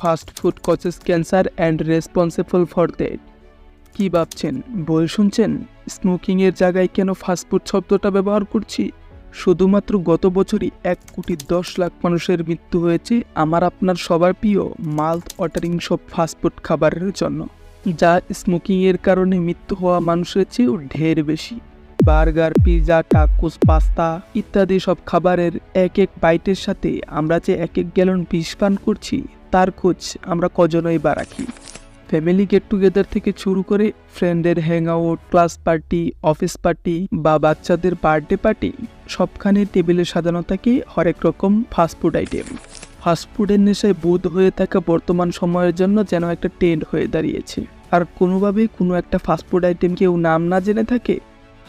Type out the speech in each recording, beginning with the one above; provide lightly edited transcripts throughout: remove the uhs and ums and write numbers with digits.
Fast food causes cancer and responsible for that. কী ভাবছেন? ভুল শুনছেন? স্মোকিংয়ের জায়গায় কেন ফাস্টফুড শব্দটা ব্যবহার করছি? শুধুমাত্র গত বছরই 1,10,00,000 মানুষের মৃত্যু হয়েছে আমার আপনার সবার প্রিয় মাউথ ওয়াটারিং সব ফাস্টফুড খাবারের জন্য, যা স্মোকিংয়ের কারণে মৃত্যু হওয়া মানুষের চেয়েও ঢের বেশি। বার্গার, পিৎজা, টাকোস, পাস্তা ইত্যাদি সব খাবারের এক এক বাইটের সাথে আমরা যে 1 গ্যালন বিষ পান করছি তার খোঁজ আমরা কজনই বা রাখি। ফ্যামিলি গেট টুগেদার থেকে শুরু করে ফ্রেন্ডের hang out, class party, office party বা বাচ্চাদের বার্থডে পার্টি, সবখানে টেবিলে সাজানো থাকে হরেক রকম ফাস্টফুড আইটেম। ফাস্টফুডের নেশায় বোধ হয়ে থাকা বর্তমান সময়ের জন্য যেন একটা ট্রেন্ড হয়ে দাঁড়িয়েছে। আর কোনোভাবে কোনো একটা ফাস্টফুড আইটেম কেউ নাম না জেনে থাকে,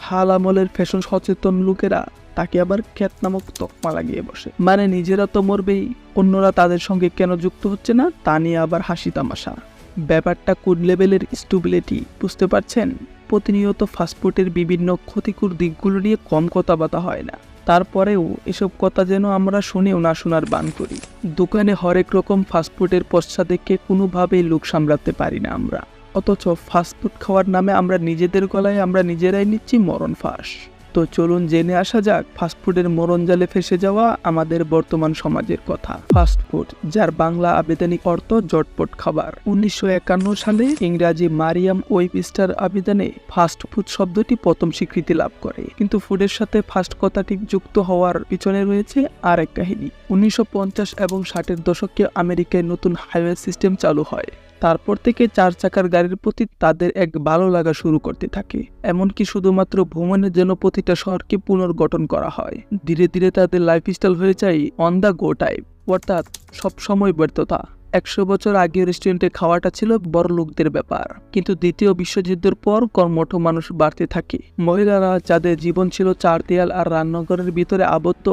হাল আমলের ফ্যাশন সচেতন লোকেরা তাকে আবার খ্যাত নামক তকমা লাগিয়ে বসে। মানে নিজেরা তো মরবেই, অন্যরা তাদের সঙ্গে কেন যুক্ত হচ্ছে না তা নিয়ে আবার হাসি তামাশা। ব্যাপারটা কোন লেভেলের স্টুবিলিটি বুঝতে পারছেন? প্রতিনিয়ত ফাস্টফুডের বিভিন্ন ক্ষতিকর দিকগুলো নিয়ে কম কথা বলা হয় না, তারপরেও এসব কথা যেন আমরা শুনেও না শোনার বান করি। দোকানে হরেক রকম ফাস্টফুডের পশ্চা দেখে কোনোভাবেই লোক সামলাতে পারি না আমরা, অথচ ফাস্টফুড খাওয়ার নামে আমরা নিজেদের গলায় আমরা নিজেরাই নিচ্ছি মরণ ফাঁস। তো চলুন জেনে আসা যাক ফাস্টফুডের মরণ জালে ফেসে যাওয়া আমাদের বর্তমান সমাজের কথা। ফাস্টফুড, যার বাংলা আবেদনিক অর্থ জটপট খাবার, 1951 সালে ইংরাজি মারিয়াম ওয়েবস্টার আবেদনে ফাস্টফুড শব্দটি প্রথম স্বীকৃতি লাভ করে। কিন্তু ফুডের সাথে ফাস্ট কথাটি যুক্ত হওয়ার পিছনে রয়েছে আর এক কাহিনী। 1950 এবং 60-এর দশকে আমেরিকায় নতুন হাইওয়ে সিস্টেম চালু হয়। তারপর থেকে 4 চাকার গাড়ির প্রতি তাদের এক ভালো লাগা শুরু করতে থাকে। এমনকি শুধুমাত্র ভ্রমণের জন্য প্রতিটা শহরকে পুনর্গঠন করা হয়। ধীরে ধীরে তাদের লাইফস্টাইল হয়ে যায় অন দ্য গো টাইপ, অর্থাৎ সবসময় ব্যর্থতা। 100 বছর আগে রেস্টুরেন্টে খাওয়াটা ছিল বড় লোকদের ব্যাপার, কিন্তু দ্বিতীয় বিশ্বযুদ্ধের পর কর্মঠ মানুষ বাড়তে থাকে। মহিলারা, যাদের জীবন ছিল 4 দেয়াল আর রান্নাঘরের ভিতরে আবদ্ধ,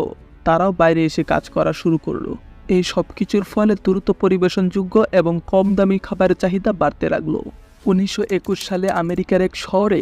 তারাও বাইরে এসে কাজ করা শুরু করলো। এই সব কিছুর ফলে দ্রুত পরিবেশনযোগ্য এবং কম দামি খাবারের চাহিদা বাড়তে লাগলো। 1921 সালে আমেরিকার এক শহরে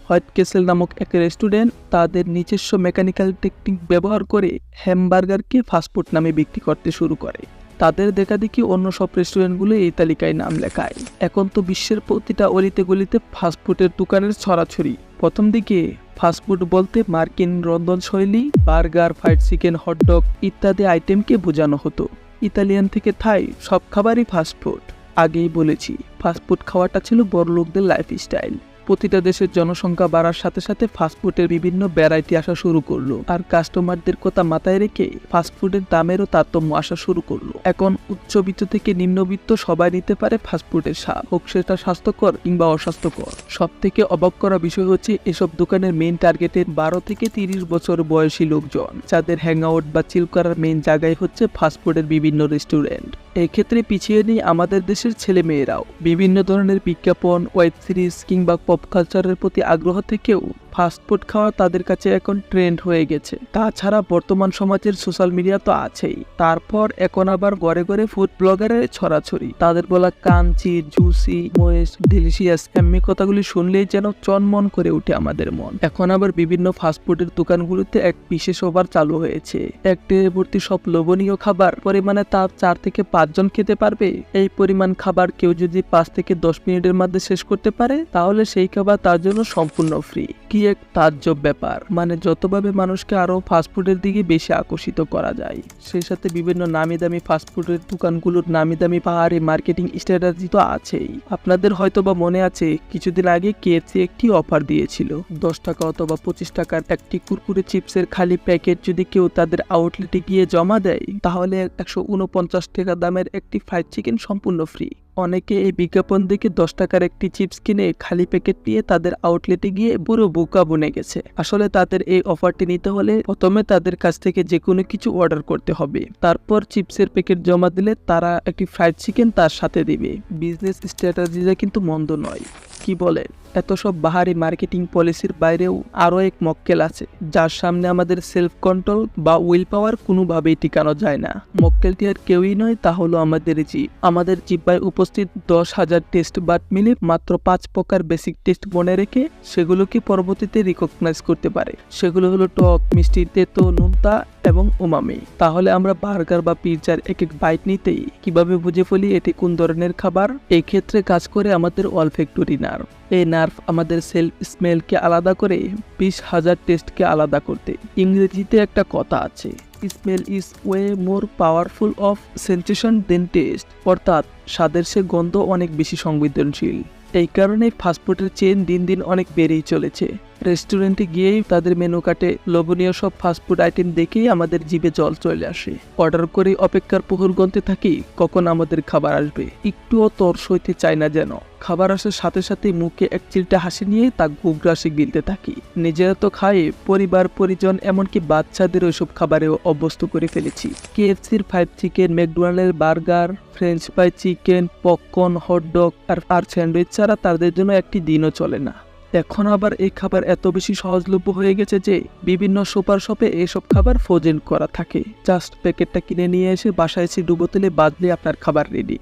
হোয়াইট ক্যাসেল নামক এক রেস্টুরেন্ট তাদের নিজস্ব মেকানিক্যাল টেকনিক ব্যবহার করে হ্যামবার্গারকে ফাস্টফুড নামে বিক্রি করতে শুরু করে। তাদের দেখাদেখি অন্য সব রেস্টুরেন্টগুলো এই তালিকায় নাম লেখায়। এখন তো বিশ্বের প্রতিটা অলিতে গলিতে ফাস্টফুডের দোকানের ছড়াছড়ি। প্রথম দিকে ফাস্টফুড বলতে মার্কিন রন্ধনশৈলী, বার্গার, ফ্রাইড চিকেন, হটডগ ইত্যাদি আইটেমকে বোঝানো হতো। ইতালিয়ান থেকে থাই সব খাবারই ফাস্টফুড। আগেই বলেছি, ফাস্টফুড খাওয়াটা ছিল বড়লোকদের লাইফস্টাইল। প্রতিটা দেশের জনসংখ্যা বাড়ার সাথে সাথে ফাস্টফুডের বিভিন্ন ভ্যারাইটি আসা শুরু করলো, আর কাস্টমারদের কথা মাথায় রেখে ফাস্টফুডের দামেরও তারতম্য আসা শুরু করলো। এখন উচ্চবিত্ত থেকে নিম্নবিত্ত সবাই নিতে পারে ফাস্টফুডের স্বাদ, হোক সেটা স্বাস্থ্যকর কিংবা অস্বাস্থ্যকর। সব থেকে অবাক করা বিষয় হচ্ছে এসব দোকানের মেইন টার্গেটের 12 থেকে 30 বছর বয়সী লোকজন, যাদের হ্যাং আউট বা চিল করার মেইন জায়গায় হচ্ছে ফাস্টফুডের বিভিন্ন রেস্টুরেন্ট। এক্ষেত্রে পিছিয়ে নেই আমাদের দেশের ছেলে মেয়েরাও। বিভিন্ন ধরনের বিজ্ঞাপন, ওয়েব সিরিজ কিংবা পপ কালচারের প্রতি আগ্রহ থেকেও ফাস্টফুড খাওয়া তাদের কাছে এখন ট্রেন্ড হয়ে গেছে। তাছাড়া বর্তমান সমাজের সোশ্যাল মিডিয়া তো আছেই, তারপর এখন আবার ঘরে ঘরে ফুড ব্লগারের ছড়াছড়ি। তাদের বলা কাঞ্চি, জুসি, ময়েস, ডিলিশিয়াস এমনি কথাগুলি শুনলেই যেন চনমন করে উঠে আমাদের মন। এখন আবার বিভিন্ন ফাস্টফুডের দোকানগুলোতে এক বিশেষ অফার চালু হয়েছে। এক ট্রে ভর্তি সব লোভনীয় খাবার, পরিমাণে তা 4 থেকে 5 জন খেতে পারবে। এই পরিমাণ খাবার কেউ যদি 5 থেকে 10 মিনিটের মধ্যে শেষ করতে পারে, তাহলে সেই খাবার তার জন্য সম্পূর্ণ ফ্রি। কি এক তাজ্জব ব্যাপার! মানে যতভাবে মানুষকে আরো ফাস্টফুডের দিকে বেশি আকর্ষিত করা যায়, সেই সাথে বিভিন্ন নামি দামি ফাস্টফুডের দোকানগুলোর নামি দামি পাহাড়ি মার্কেটিং স্ট্র্যাটেজি তো আছেই। আপনাদের হয়তোবা মনে আছে, কিছুদিন আগে কেএফসি একটি অফার দিয়েছিল। 10 টাকা অথবা 25 টাকার একটি কুরকুরে চিপসের খালি প্যাকেট যদি কেউ তাদের আউটলেটে গিয়ে জমা দেয়, তাহলে 149 টাকা দামের একটি ফ্রাইড চিকেন সম্পূর্ণ ফ্রি। অনেকে এই বিজ্ঞাপন দেখে 10 টাকার একটি চিপস কিনে খালি প্যাকেট নিয়ে তাদের আউটলেটে গিয়ে পুরো বোকা বনে গেছে। আসলে তাদের এই অফারটি নিতে হলে প্রথমে তাদের কাছ থেকে যে কোনো কিছু অর্ডার করতে হবে, তারপর চিপসের প্যাকেট জমা দিলে তারা একটি ফ্রাইড চিকেন তার সাথে দিবে। বিজনেস স্ট্র্যাটেজিটা কিন্তু মন্দ নয়, কি বলেন? এত সব বাহারি মার্কেটিং পলিসির বাইরেও আরও এক মক্কেল আছে, যার সামনে আমাদের সেলফ কন্ট্রোল বা উইল পাওয়ার কোনোভাবেই টিকানো যায় না। মক্কেলটি আর কেউই নয়, তা হলো আমাদের জিভ। আমাদের জিহ্বায় উপস্থিত 10,000 টেস্ট বাট মিলে মাত্র 5 প্রকার বেসিক টেস্ট মনে রেখে সেগুলোকে পরবর্তীতে রিকগনাইজ করতে পারে। সেগুলো হলো টক, মিষ্টি, তেতো, নোনতা এবং উমামি। তাহলে আমরা বার্গার বা পিৎজার এক এক বাইট নিতেই কিভাবে বুঝে ফেলি এটি কোন ধরনের খাবার? এই ক্ষেত্রে কাজ করে আমাদের অলফ্যাক্টরি নার্ভ। এই নার্ভ আমাদের সেলফ স্মেলকে আলাদা করে 20,000 টেস্টকে আলাদা করতে। ইংরেজিতে একটা কথা আছে, smell is way more powerful of sensation than taste, অর্থাৎ স্বাদের সে গন্ধ অনেক বেশি সংবেদনশীল। এই কারণে ফাস্টফুডের চেইন দিন দিন অনেক বেড়েই চলেছে। রেস্টুরেন্টে গিয়েই তাদের মেনু কার্টে লোভনীয় সব ফাস্টফুড আইটেম দেখেই আমাদের জিভে জল চলে আসে। অর্ডার করে অপেক্ষার প্রহর গুনতে থাকি কখন আমাদের খাবার আসবে। একটুও তর সইতে চায় না যেন। খাবার আসার সাথে সাথে মুখে এক চিলটা হাসি নিয়ে তা গুগ্রাসে গিলতে থাকি। নিজেরা তো খাই, পরিবার পরিজন এমনকি বাচ্চাদের ওইসব খাবারেও অভ্যস্ত করে ফেলেছি। KFCর 5 চিকেন, ম্যাকডোনাল্ডের burger, French fry, chicken, popcorn, hot dog আর স্যান্ডউইচ ছাড়া তাদের জন্য একটি দিনও চলে না। এখন আবার এই খাবার এত বেশি সহজলভ্য হয়ে গেছে যে বিভিন্ন সুপার শপে এসব খাবার ফ্রোজেন করা থাকে। জাস্ট প্যাকেটটা কিনে নিয়ে এসে বাসায় এসে ডুবো তেলে বাদলে আপনার খাবার রেডি।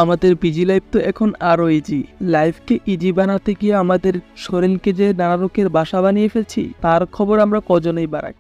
আমাদের বিজি লাইফ তো এখন আরও ইজি। লাইফকে ইজি বানাতে গিয়ে আমাদের শরীরকে যে নানা রোগের বাসা বানিয়ে ফেলছি, তার খবর আমরা কজনেই বাড়াই।